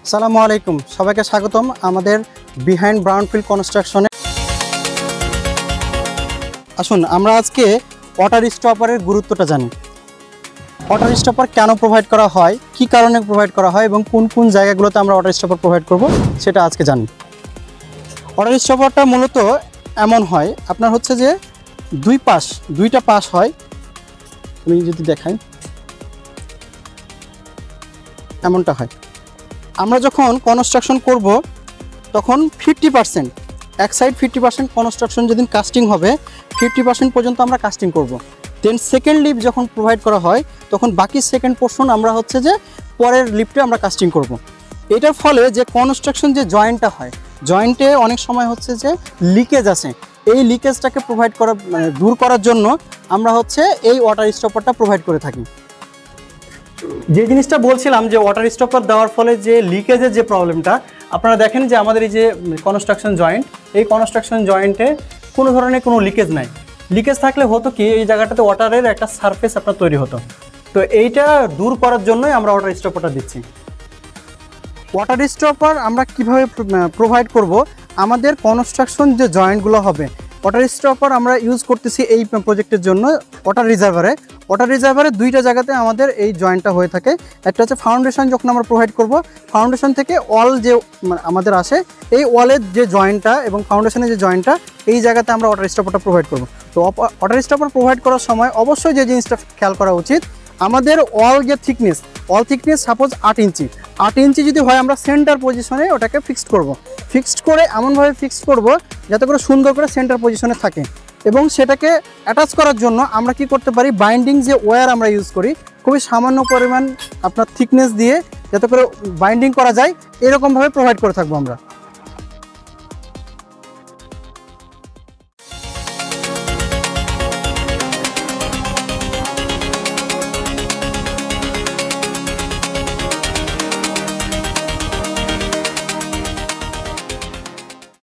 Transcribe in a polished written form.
আসসালামু আলাইকুম, সবাইকে স্বাগতম আমাদের বিহাইন্ড ব্রাউনফিল্ড কনস্ট্রাকশনে। আসুন আমরা আজকে ওয়াটার স্টপারের গুরুত্বটা জানি। ওয়াটার স্টপার কেন প্রোভাইড করা হয়, কি কারণে প্রোভাইড করা হয় এবং কোন কোন জায়গাগুলোতে আমরা ওয়াটার স্টপার প্রোভাইড করব সেটা আজকে জানি। ওয়াটার স্টপারটা মূলত এমন হয়, আপনার হচ্ছে যে দুইটা পাশ হয়। আমি যদি দেখাই, এমনটা হয়। আমরা যখন কনস্ট্রাকশন করব তখন 50% এক সাইড 50% কনস্ট্রাকশন যেদিন কাস্টিং হবে 50% পর্যন্ত আমরা কাস্টিং করব। দেন সেকেন্ড লিফট যখন প্রোভাইড করা হয় তখন বাকি সেকেন্ড পোর্শন আমরা হচ্ছে যে পরের লিফটে আমরা কাস্টিং করব। এটার ফলে যে কনস্ট্রাকশন যে জয়েন্টটা হয়, জয়েন্টে অনেক সময় হচ্ছে যে লিকেজ আছে, এই লিকেজটাকে প্রোভাইড করা দূর করার জন্য আমরা হচ্ছে এই ওয়াটার স্টপারটা প্রোভাইড করে থাকি। যে জিনিসটা বলছিলাম যে ওয়াটার স্টপার দেওয়ার ফলে যে লিকেজের যে প্রবলেমটা, আপনারা দেখেন যে আমাদের এই যে কনস্ট্রাকশন জয়েন্ট, এই কনস্ট্রাকশন জয়েন্টে কোনো ধরনের কোনো লিকেজ নাই। লিকেজ থাকলে হতো কি, এই জায়গাটাতে ওয়াটারের একটা সারফেস আপনার তৈরি হতো। তো এইটা দূর করার জন্যই আমরা ওয়াটার স্টপারটা দিচ্ছি। ওয়াটার স্টপার আমরা কিভাবে প্রোভাইড করব, আমাদের কনস্ট্রাকশন যে জয়েন্টগুলো হবে, ওয়াটার স্টপার আমরা ইউজ করতেছি এই প্রজেক্টের জন্য ওয়াটার রিজার্ভারে দুইটা জায়গাতে আমাদের এই জয়েন্টটা হয়ে থাকে। একটা হচ্ছে ফাউন্ডেশন, যখন আমরা প্রোভাইড করব ফাউন্ডেশন থেকে ওয়াল যে আমাদের আসে, এই ওয়ালের যে জয়েন্টটা এবং ফাউন্ডেশনের যে জয়েন্টটা, এই জায়গাতে আমরা ওয়াটার স্টপারটা প্রোভাইড করব। তো ওয়াটার স্টপার প্রোভাইড করার সময় অবশ্যই যে জিনিসটা খেয়াল করা উচিত, আমাদের ওয়াল থিকনেস সাপোজ 8 ইঞ্চি যদি হয়, আমরা সেন্টার পজিশনে ওটাকে ফিক্সড করে এমনভাবে ফিক্সড করব যাতে করে সুন্দর করে সেন্টার পজিশনে থাকে। এবং সেটাকে অ্যাটাচ করার জন্য আমরা কি করতে পারি, বাইন্ডিং যে ওয়্যার আমরা ইউজ করি, খুবই সামান্য পরিমাণ আপনার থিকনেস দিয়ে যাতে করে বাইন্ডিং করা যায়, এরকমভাবে প্রোভাইড করে থাকবো আমরা।